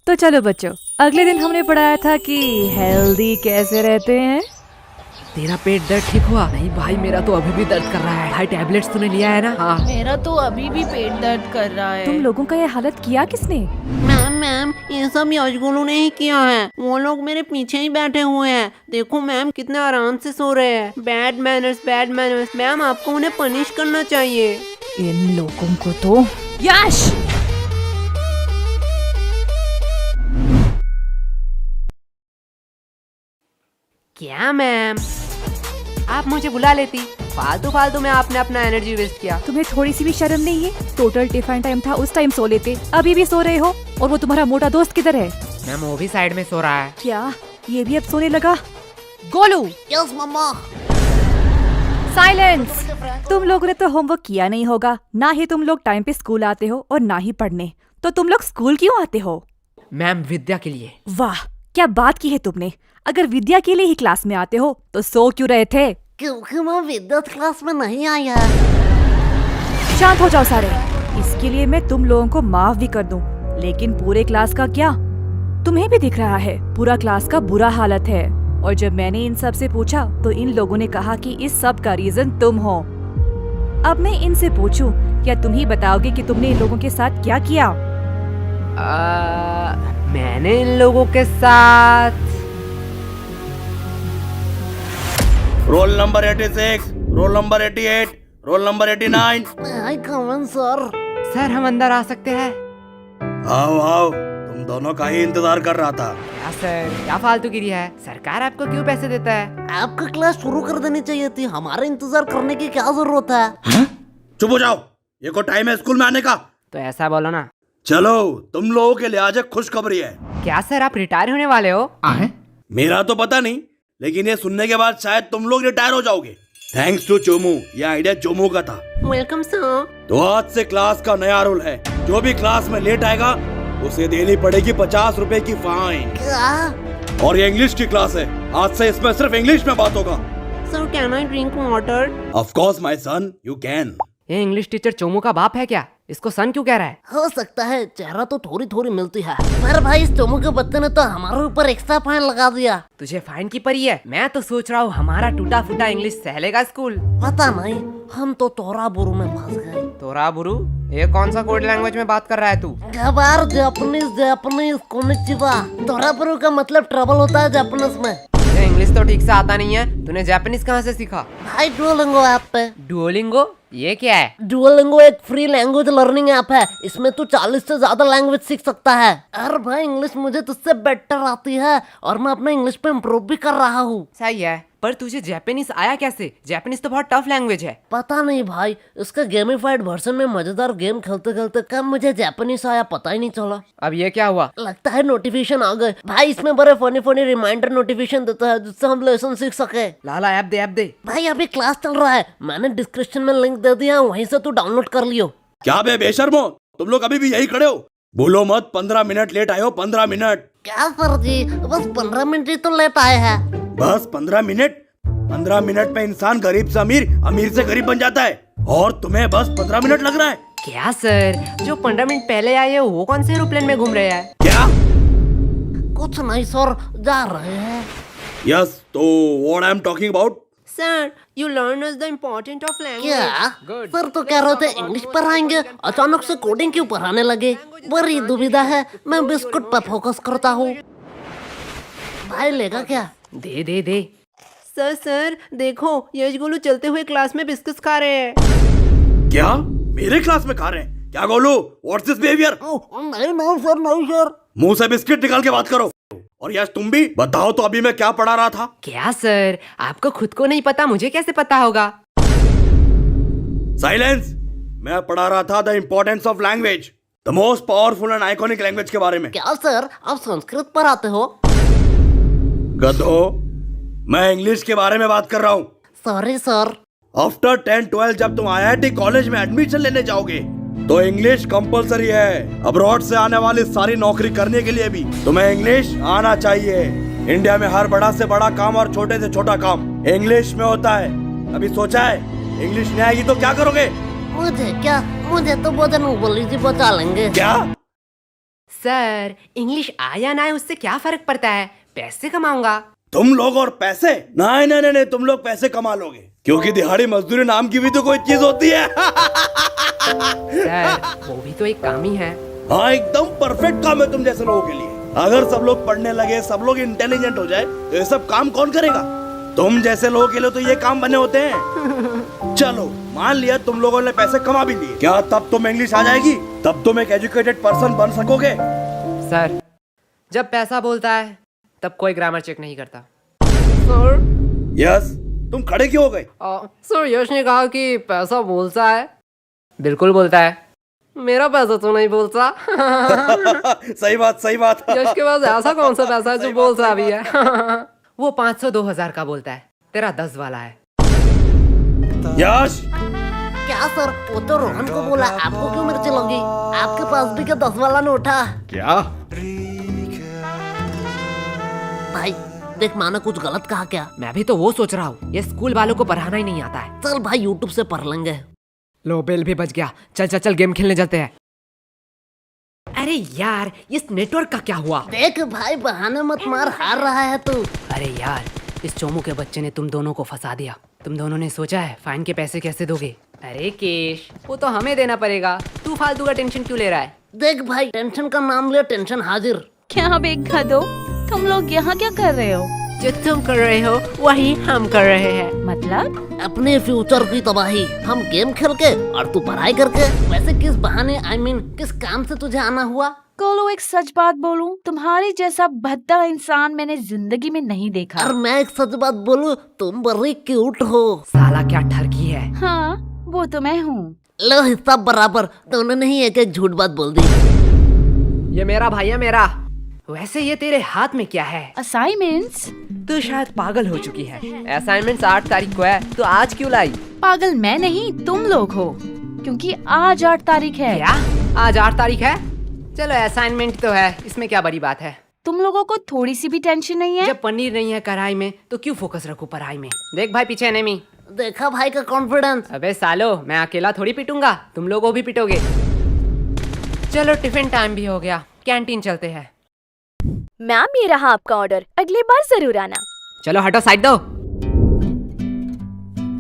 तो चलो बच्चों, अगले दिन हमने पढ़ाया था कि हेल्दी कैसे रहते हैं। तेरा पेट दर्द ठीक हुआ? नहीं भाई, मेरा तो अभी भी दर्द कर रहा है। भाई टैबलेट्स तूने लिया है ना? हाँ। मेरा तो अभी भी पेट दर्द कर रहा है। तुम लोगों का ये हालत किया किसने? मैम ये सब यशगुलू ने ही किया है। वो लोग मेरे पीछे ही बैठे हुए हैं। देखो मैम कितने आराम से सो रहे हैं। Bad manners. मैम आपको उन्हें पनिश करना चाहिए। इन लोगों को तो। यश! क्या मैम, आप मुझे बुला लेती। फालतू में आपने अपना एनर्जी वेस्ट किया। तुम्हें थोड़ी सी भी शर्म नहीं है? टोटल टिफिन टाइम था, उस टाइम सो लेते। अभी भी सो रहे हो। और वो तुम्हारा मोटा दोस्त किधर है? मैम वो भी साइड में सो रहा है। क्या ये भी अब सोने लगा? गोलू! यस मम्मा। साइलेंस! तुम लोगों ने तो होमवर्क किया नहीं होगा। ना ही तुम लोग टाइम पे स्कूल आते हो और ना ही पढ़ने। तो तुम लोग स्कूल क्यों आते हो? मैम विद्या के लिए। वाह, क्या बात की है तुमने। अगर विद्या के लिए ही क्लास में आते हो तो सो क्यों रहे थे? क्योंकि मैं विद्युत क्लास में नहीं आया। शांत हो जाओ सारे। इसके लिए मैं तुम लोगों को माफ भी कर दूं, लेकिन पूरे क्लास का क्या? तुम्हें भी दिख रहा है पूरा क्लास का बुरा हालत है। और जब मैंने इन सब से पूछा तो इन लोगों ने कहा कि इस सब का रीजन तुम हो। अब मैं इनसे पूछूं, क्या तुम ही बताओगे कि तुमने इन लोगों के साथ क्या किया? मैंने इन लोगों के साथ roll number 86, roll number 88, roll number 89। आई कमन सर। सर हम अंदर आ सकते हैं? आओ आओ, तुम दोनों का ही इंतजार कर रहा था। क्या सर, क्या फालतूगिरी है? सरकार आपको क्यों पैसे देता है? आपका क्लास शुरू कर देनी चाहिए थी। हमारे इंतजार करने की क्या जरूरत है? चुप हो जाओ, ये को टाइम है स्कूल में आने का। तो ऐसा बोलो ना। चलो, तुम लोगों के लिए आज एक खुशखबरी है। क्या सर, आप रिटायर होने वाले हो? मेरा तो पता नहीं, लेकिन ये सुनने के बाद शायद तुम लोग रिटायर हो जाओगे। थैंक्स टू चोमू, ये आइडिया चोमू का था। Welcome sir. तो आज से क्लास का नया रूल है, जो भी क्लास में लेट आएगा उसे देनी पड़ेगी 50 रुपए की फाइन। क्या? और ये इंग्लिश की क्लास है, आज से इसमें सिर्फ इंग्लिश में बात होगा। Sir can I drink water? Of course my son, you can. ये इंग्लिश टीचर चोमू का बाप है क्या? इसको सन क्यों कह रहा है? हो सकता है, चेहरा तो थोड़ी मिलती है। पर भाई इस चोमू के बच्चे ने तो हमारे ऊपर एक्स्ट्रा फाइन लगा दिया। तुझे फाइन की पड़ी है? मैं तो सोच रहा हूँ हमारा टूटा फूटा इंग्लिश सहलेगा स्कूल। पता नहीं, हम तो तोरा बुरु में फंस गए। तोरा बुरु? ये कौन सा कोड लैंग्वेज में बात कर रहा है तू? गबार जापानीज कोनिचिवा। तोरा बुरु का मतलब ट्रबल होता है जापानीज में। ये इंग्लिश तो ठीक से आता नहीं है, तूने जापानीज कहाँ से सीखा? भाई डुओलिंगो ऐप पे। डुओलिंगो? ये क्या है? डुओलिंगो एक फ्री लैंग्वेज लर्निंग ऐप है। इसमें तू 40 से ज्यादा लैंग्वेज सीख सकता है। अरे भाई इंग्लिश मुझे तुझसे बेटर आती है और मैं अपना इंग्लिश पे इम्प्रूव भी कर रहा हूँ। सही है, पर तुझे जापानीज आया कैसे? जापानीज तो बहुत टफ लैंग्वेज है। पता नहीं भाई, इसका गेमिफाइड वर्जन में मजेदार गेम खेलते खेलते कब मुझे जापानीज आया पता ही नहीं चला। अब ये क्या हुआ? लगता है नोटिफिकेशन आ गए। भाई इसमें बड़े फनी रिमाइंडर नोटिफिकेशन देता है जिससे हम लेसन सीख सके। लाला ऐप दे। भाई अभी क्लास चल रहा है, मैंने डिस्क्रिप्शन में लिंक दे दिया, वहीं से तू डाउनलोड कर लियो। क्या बे बेशर्मो, तुम लोग अभी भी यही खड़े हो? बोलो मत 15 मिनट लेट आए हो। 15 मिनट? क्या सर जी, बस 15 मिनट ही तो लेट आए हैं। बस 15 मिनट? 15 मिनट में इंसान गरीब से अमीर, अमीर से गरीब बन जाता है, और तुम्हें बस 15 मिनट लग रहा है? क्या सर, जो 15 मिनट पहले आए हैं वो कौन से एरोप्लेन में घूम रहे हैं? क्या? कुछ नहीं सर, जा रहे हैं। यस, तो what I am talking about? Sir, you learn us the important of language. क्या? Good. सर तो कह रहे थे इंग्लिश पढ़ाएंगे, अचानक से कोडिंग क्यों पढ़ाने लगे? बड़ी दुविधा है, मैं बिस्कुट पर फोकस करता हूँ। भाई लेगा क्या? दे। सर देखो, यशगुलू चलते हुए क्लास में बिस्किट्स खा रहे हैं। क्या मेरे क्लास में खा रहे हैं? क्या गोलू, व्हाट्स दिस बिहेवियर? नहीं सर। मुंह से बिस्किट निकाल के बात करो। और यश तुम भी बताओ तो, अभी मैं क्या पढ़ा रहा था? क्या सर, आपको खुद को नहीं पता, मुझे कैसे पता होगा? साइलेंस! मैं पढ़ा रहा था the importance of language, the most powerful and iconic language के बारे में। क्या सर, आप संस्कृत पढ़ाते हो? गधो, मैं इंग्लिश के बारे में बात कर रहा हूँ। Sorry sir. आफ्टर 10-12 जब तुम IIT कॉलेज में एडमिशन लेने जाओगे तो इंग्लिश कंपलसरी है। अब्रॉड से आने वाली सारी नौकरी करने के लिए भी तुम्हें इंग्लिश आना चाहिए। इंडिया में हर बड़ा से बड़ा काम और छोटे से छोटा काम इंग्लिश में होता है। अभी सोचा है इंग्लिश नहीं आएगी तो क्या करोगे? मुझे क्या, मुझे तो बोधन बोली जी बचा लेंगे। क्या? सर इंग्लिश आया ना है उससे क्या फर्क पड़ता है, पैसे कमाऊंगा। तुम लोग और पैसे? नहीं नहीं नहीं, तुम लोग पैसे कमा लोगे, क्योंकि दिहाड़ी मजदूरी नाम की भी तो कोई चीज होती है। सर वो भी तो एक काम ही है। हाँ एकदम परफेक्ट काम है तुम जैसे लोगों के लिए। अगर सब लोग पढ़ने लगे, सब लोग इंटेलिजेंट हो जाए, तो ये सब काम कौन करेगा? तुम जैसे लोगों के लिए तो ये काम बने होते हैं। चलो मान लिया तुम लोगों ने पैसे कमा भी लिए, क्या तब तुम इंग्लिश आ जाएगी? तब तुम एक एजुकेटेड पर्सन बन सकोगे? सर जब पैसा बोलता है तब कोई ग्रामर चेक नहीं करता। सर यस, तुम खड़े क्यों हो गए? सर यश ने कहा कि पैसा बोलता है। बिल्कुल बोलता है। मेरा पैसा तो नहीं बोलता। सही बात सही बात। यश के पास ऐसा कौन सा पैसा है जो बोलता भी है? वो 500-2000 का बोलता है, तेरा 10 वाला है। यश क्या सर, वो तो रोहन को बोला, आपको क्यों मिर्ची लगी? आपके पास भी क्या 10 वाला नोट है? क्या? भाई देख, माना कुछ गलत कहा क्या? मैं भी तो वो सोच रहा हूँ, ये स्कूल वालों को पढ़ाना ही नहीं आता है। चल भाई यूट्यूब से पढ़ लेंगे। लो बेल भी बच गया। चल चल चल गेम खेलने चलते हैं। अरे यार इस नेटवर्क का क्या हुआ? देख भाई, बहाने मत मार, हार रहा है तू। अरे यार इस चोमू के बच्चे ने तुम दोनों को फंसा दिया। तुम दोनों ने सोचा है फाइन के पैसे कैसे दोगे? अरे केश, वो तो हमें देना पड़ेगा, तू फालतू का टेंशन क्यों ले रहा है? देख भाई, टेंशन का नाम ले, टेंशन हाजिर। क्या बेखा दो, तुम लोग यहाँ क्या कर रहे हो? जो तुम कर रहे हो वही हम कर रहे हैं। मतलब? अपने फ्यूचर की तबाही, हम गेम खेल के और तू पढ़ाई करके। वैसे किस बहाने, I mean, किस काम से तुझे आना हुआ? कोलो एक सच बात बोलूं, तुम्हारी जैसा भद्दा इंसान मैंने जिंदगी में नहीं देखा। और मैं एक सच बात बोलूं, तुम बड़ी क्यूट हो। साला क्या ठरकी है। हाँ वो तो मैं हूँ। लो हिस्सा बराबर, दोनों ने ही एक एक झूठ बात बोल दी। ये मेरा भाई है मेरा। वैसे ये तेरे हाथ में क्या है? असाइनमेंट्स? तू शायद पागल हो चुकी है। असाइनमेंट्स 8 तारीख को है, तो आज क्यों लाई? पागल मैं नहीं, तुम लोग हो, क्योंकि आज 8 तारीख है। क्या आज 8 तारीख है? चलो असाइनमेंट तो है, इसमें क्या बड़ी बात है। तुम लोगों को थोड़ी सी भी टेंशन नहीं है? जब पनीर नहीं है कढ़ाई में तो क्यों फोकस रखूं पढ़ाई में। देख भाई पीछे एनिमी। देखा भाई का कॉन्फिडेंस। अबे सालो, मैं अकेला थोड़ी पिटूंगा, तुम लोगों भी पिटोगे। चलो टिफिन टाइम भी हो गया, कैंटीन चलते हैं। मैम ये रहा आपका ऑर्डर, अगली बार जरूर आना। चलो हटो साइड दो।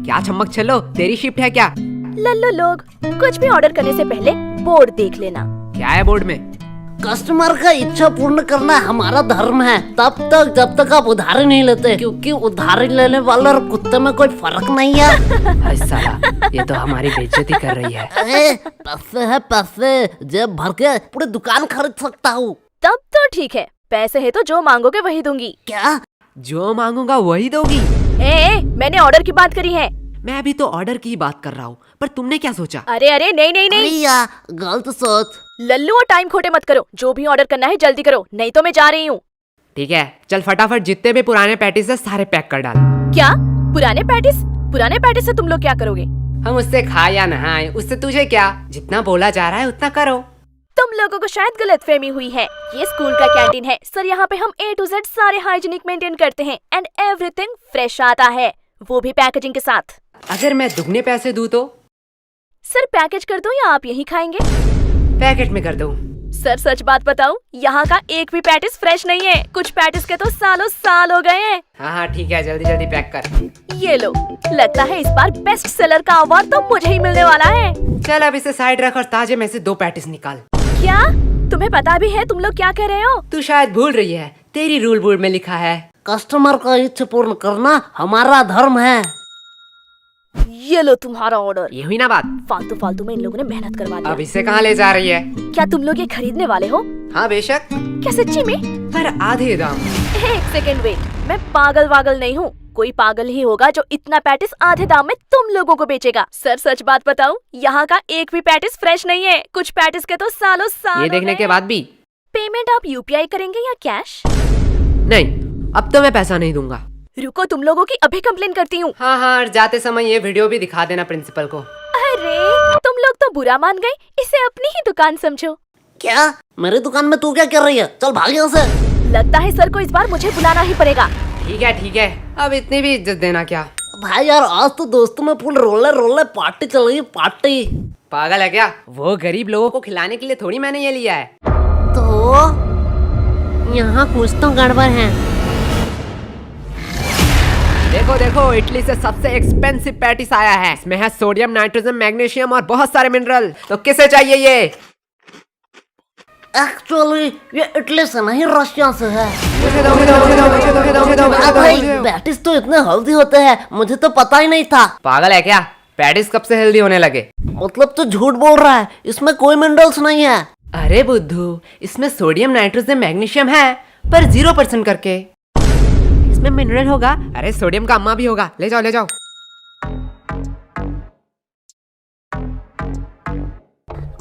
क्या चम्मक चलो, तेरी शिफ्ट है क्या? लल्लो लोग, कुछ भी ऑर्डर करने से पहले बोर्ड देख लेना। क्या है बोर्ड में? कस्टमर का इच्छा पूर्ण करना हमारा धर्म है, तब तक जब तक आप उधारी नहीं लेते, क्योंकि उधारी लेने वाले और कुत्ते में कोई फर्क नहीं है। अरे साला, ये तो हमारी बेइज्जती कर रही है। अरे पैसे है पैसे, जेब भर के पूरी दुकान खरीद सकता हूँ। तब तो ठीक है, पैसे है तो जो मांगोगे वही दूंगी। क्या? जो मांगूंगा वही दोगी? मैंने ऑर्डर की बात करी है। मैं अभी तो ऑर्डर की ही बात कर रहा हूँ, पर तुमने क्या सोचा? अरे अरे नहीं नहीं नहीं, या गलत सोच। लल्लू और टाइम खोटे मत करो, जो भी ऑर्डर करना है जल्दी करो, नहीं तो मैं जा रही हूँ। ठीक है चल फटाफट, जितने भी पुराने पैटीज है सारे पैक कर डाल। क्या पुराने पैटिस? पुराने पैटिस से तुम लोग क्या करोगे? हम उससे खाए या नहाए, उससे तुझे क्या? जितना बोला जा रहा है उतना करो। तुम लोगों को शायद गलतफहमी हुई है, ये स्कूल का कैंटीन है सर, यहाँ पे हम A to Z सारे हाइजीनिक मेंटेन करते हैं एंड एवरीथिंग फ्रेश आता है, वो भी पैकेजिंग के साथ। अगर मैं दुगने पैसे दूं तो? सर पैकेज कर दूं या आप यही खाएंगे? पैकेट में कर दूं। सर सच बात बताऊं, यहाँ का एक भी पैटिस फ्रेश नहीं है, कुछ पैटिस के तो सालों साल हो गए हैं। हाँ ठीक है, जल्दी जल्दी पैक कर। ये लो, लगता है इस बार बेस्ट सेलर का अवार्ड तो मुझे ही मिलने वाला है। चल अब इसे साइड रख और ताजे में से 2 पैटिस निकाल। क्या तुम्हें पता भी है तुम लोग क्या कर रहे हो? तू शायद भूल रही है, तेरी रूल बोर्ड में लिखा है कस्टमर का इच्छा पूर्ण करना हमारा धर्म है। ये लो तुम्हारा ऑर्डर। ये हुई ना बात? फालतू फालतू में इन लोगों ने मेहनत करवा अब दी। इसे कहाँ ले जा रही है? क्या तुम लोग ये खरीदने वाले हो? हाँ बेशक, क्या सच्ची में? पर आधे दाम। एक सेकेंड वेट, मैं पागल वागल नहीं हूँ, कोई पागल ही होगा जो इतना पैटिस आधे दाम में तुम लोगों को बेचेगा। सर सच बात बताऊं, यहाँ का एक भी पैटिस फ्रेश नहीं है, कुछ पैटिस के तो सालों साल ये देखने के बाद भी? पेमेंट आप UPI करेंगे या कैश? नहीं, अब तो मैं पैसा नहीं दूंगा। रुको, तुम लोगों की अभी कंप्लेन करती हूँ। हाँ हाँ, और जाते समय ये वीडियो भी दिखा देना प्रिंसिपल को। अरे तुम लोग तो बुरा मान गए, इसे अपनी ही दुकान समझो। क्या? मेरी दुकान में तू क्या कर रही है? चल भाग यहाँ से। लगता है सर को इस बार मुझे बुलाना ही पड़ेगा। ठीक है, अब इतनी भी इज्जत देना क्या? भाई यार, आज तो दोस्तों में फुल रोले पार्टी चल रही है, पार्टी। पागल है क्या? वो गरीब लोगों को खिलाने के लिए थोड़ी मैंने ये लिया है। तो यहाँ कुछ तो गड़बड़ है। देखो देखो, इटली से सबसे एक्सपेंसिव पैटिस आया है। इसमें है सोडियम, नाइट्रोजन, मैग्नीशियम और बहुत सारे मिनरल। तो किसे चाहिए ये? एक्चुअली ये इटली से नहीं, रशिया से है। मुझे दो, मुझे दो, मुझे दो, मुझे दो, मुझे दो, मुझे दो, मुझे दो, भाई मुझे दो। पैटिस तो इतने हेल्दी होते हैं, मुझे तो पता ही नहीं था। पागल है क्या? पैटिस कब से हेल्दी होने लगे? मतलब तो झूठ बोल रहा है, इसमें कोई मिनरल्स नहीं है। अरे बुद्धू, इसमें सोडियम, नाइट्रोजन, मैग्नीशियम है, पर 0% करके। इसमें मिनरल होगा। अरे सोडियम का अम्मा भी होगा। ले जाओ, ले जाओ।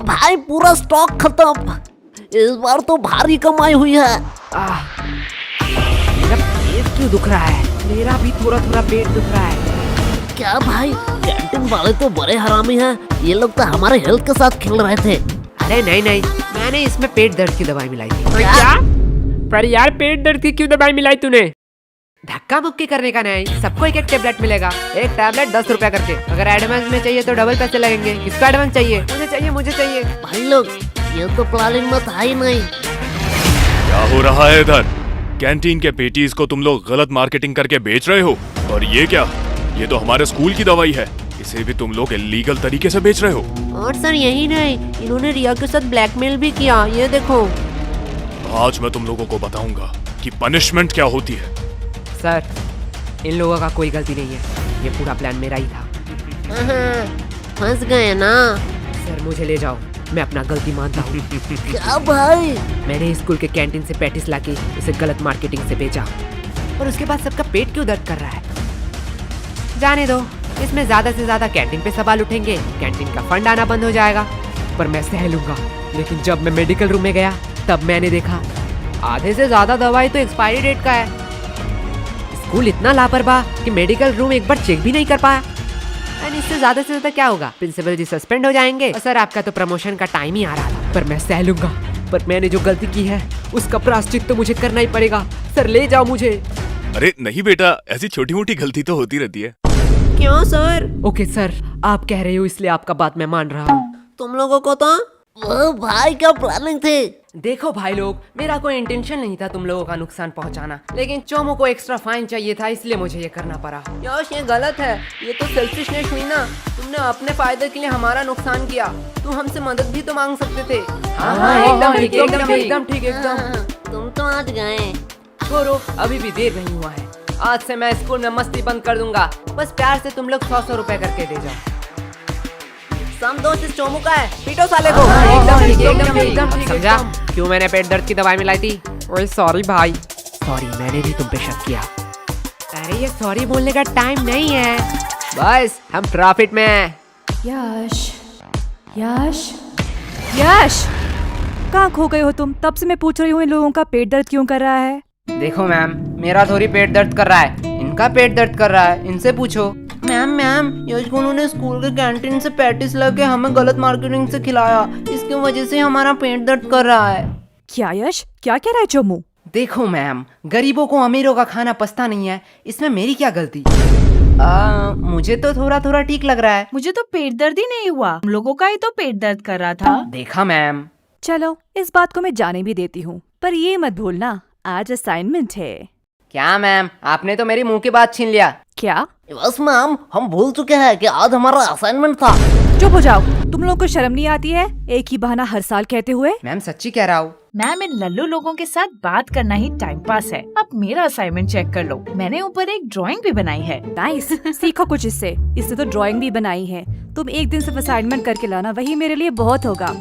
भाई पूरा स्टॉक खत्म। इस बार तो भारी कमाई हुई है। मेरा पेट क्यों दुख रहा है? मेरा भी थोड़ा थोड़ा पेट दुख रहा है। क्या भाई, कैंटीन वाले तो बड़े हरामी हैं। ये लोग तो हमारे हेल्थ के साथ खेल रहे थे। अरे नहीं नहीं, मैंने इसमें पेट दर्द की दवाई मिलाई थी। क्या? पर यार, पेट दर्द की क्यों दवाई मिलाई तूने? धक्का मुक्की करने का नहीं, सबको एक एक टेबलेट मिलेगा। एक टेबलेट 10 रुपया करके। अगर एडवांस में चाहिए तो डबल पैसे लगेंगे। किसको एडवांस चाहिए? मुझे चाहिए, मुझे चाहिए। भाई लोग, ये तो प्लानिंग में था ही नहीं। क्या हो रहा है इधर? कैंटीन के पेटीज को तुम लोग गलत मार्केटिंग करके बेच रहे हो। और ये क्या? ये तो हमारे स्कूल की दवाई है। इसे भी तुम लोग इलीगल तरीके से बेच रहे हो। और सर यही नहीं, इन्होंने रिया के साथ ब्लैकमेल भी किया। ये देखो। आज मैं तुम लोगों को बताऊंगा कि पनिशमेंट क्या होती है। सर, इन लोगों का कोई गलती नहीं है। ये पूरा प्लान मेरा ही था। फंस गए ना। सर मुझे ले जाओ, मैं अपना गलती मानता हूँ। क्या भाई? मैंने स्कूल के कैंटीन से पैटिस लाके इसे गलत मार्केटिंग से बेचा, और उसके बाद सबका पेट क्यों दर्द कर रहा है? जाने दो, इसमें ज्यादा से ज्यादा कैंटीन पे सवाल उठेंगे, कैंटीन का फंड आना बंद हो जाएगा, पर मैं सह लूंगा। लेकिन जब मैं मेडिकल रूम में गया तब मैंने देखा आधे से ज्यादा दवाई तो एक्सपायरी डेट का है। स्कूल इतना लापरवाह कि मेडिकल रूम एक बार चेक भी नहीं कर पाया। एंड इससे ज्यादा से ज्यादा क्या होगा? प्रिंसिपल जी सस्पेंड हो जाएंगे। और सर, आपका तो प्रमोशन का टाइम ही आ रहा था, पर मैं सह लूंगा। पर मैंने जो गलती की है उसका प्रायश्चित तो मुझे करना ही पड़ेगा। सर ले जाओ मुझे। अरे नहीं बेटा, ऐसी छोटी मोटी गलती तो होती रहती है। क्यों सर? ओके सर, आप कह रहे हो इसलिए आपका बात मैं मान रहा हूँ। तुम लोगों को तो वो भाई क्या प्लानिंग थी? देखो भाई लोग, मेरा कोई इंटेंशन नहीं था तुम लोगों का नुकसान पहुंचाना, लेकिन चोमो को एक्स्ट्रा फाइन चाहिए था, इसलिए मुझे ये करना पड़ा। यश, ये गलत है। ये तो सेल्फिशनेस हुई ना। तुमने अपने फायदे के लिए हमारा नुकसान किया। तुम हमसे मदद भी तो मांग सकते थे। हाँ, एकदम ठीक, एकदम ठीक, एकदम ठीक, एकदम। तुम तो आज गए। छोड़ो, अभी भी देर नहीं हुआ है। आज से मैं स्कूल में मस्ती बंद कर दूंगा। बस प्यार से तुम लोग 100 रुपए करके दे जाओ। सम दोस्त इस चोमू का है, पीटो साले को। एकदम ठीक, एकदम ठीक, एकदम ठीक, समझा एकदम। क्यों मैंने पेट दर्द की दवाई मिलाई थी? ओए सॉरी भाई। सॉरी, मैंने भी तुम पे शक किया। अरे ये सॉरी बोलने का टाइम नहीं है। बस हम प्रॉफिट में हैं। यश, यश, यश, कहाँ खो गए हो तुम? तब से मैं पूछ रही हूँ इन लोगों का पेट दर्द क्यों कर रहा है? देखो मैम, मेरा थोड़ी पेट दर्द कर रहा है, इनका पेट दर्द कर रहा है। इनसे पूछो। मैम, यश गुनू ने स्कूल के कैंटीन से पैटिस लाके हमें गलत मार्केटिंग से खिलाया। इसकी वजह से हमारा पेट दर्द कर रहा है। क्या यश, क्या कह रहा है चोमू? देखो मैम, गरीबों को अमीरों का खाना पछता नहीं है, इसमें मेरी क्या गलती? मुझे तो थोड़ा थोड़ा ठीक लग रहा है। मुझे तो पेट दर्द ही नहीं हुआ, हम लोगों का ही तो पेट दर्द कर रहा था। देखा मैम। चलो, इस बात को मैं जाने भी देती हूँ, पर ये मत भूलना आज असाइनमेंट है। क्या मैम, आपने तो मेरी मुंह की बात छीन लिया। क्या? बस मैम, हम भूल चुके हैं कि आज हमारा असाइनमेंट था। चुप हो जाओ, तुम लोगों को शर्म नहीं आती है एक ही बहाना हर साल कहते हुए? मैम सच्ची कह रहा हूँ। मैम, इन लल्लू लोगों के साथ बात करना ही टाइम पास है। अब मेरा असाइनमेंट चेक कर लो, मैंने ऊपर एक ड्राइंग भी बनाई है। नाइस, सीखो कुछ इससे। इससे तो ड्राइंग भी बनाई है। तुम एक दिन सिर्फ असाइनमेंट करके लाना, वही मेरे लिए बहुत होगा।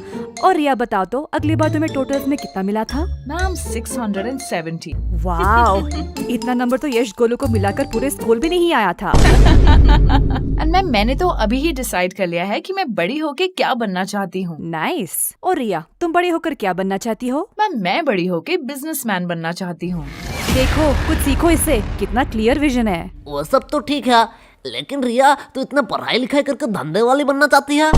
और रिया बताओ तो, अगली बार तुम्हें टोटल्स में कितना मिला था? मैम 670। वाओ, इतना नंबर तो यश गोलू को मिलाकर पूरे स्कूल भी नहीं आया था। एंड मैम, मैंने तो अभी ही डिसाइड कर लिया है कि मैं बड़ी होके क्या बनना चाहती हूँ। नाइस। और रिया, तुम बड़े होकर क्या बनना चाहती हो? मैम, मैं बड़ी होके बिजनेसमैन बनना चाहती हूँ। देखो, कुछ सीखो इससे, कितना क्लियर विजन है। वो सब तो ठीक है, लेकिन रिया तू इतना पढ़ाई लिखाई करके धंधे वाली बनना चाहती है?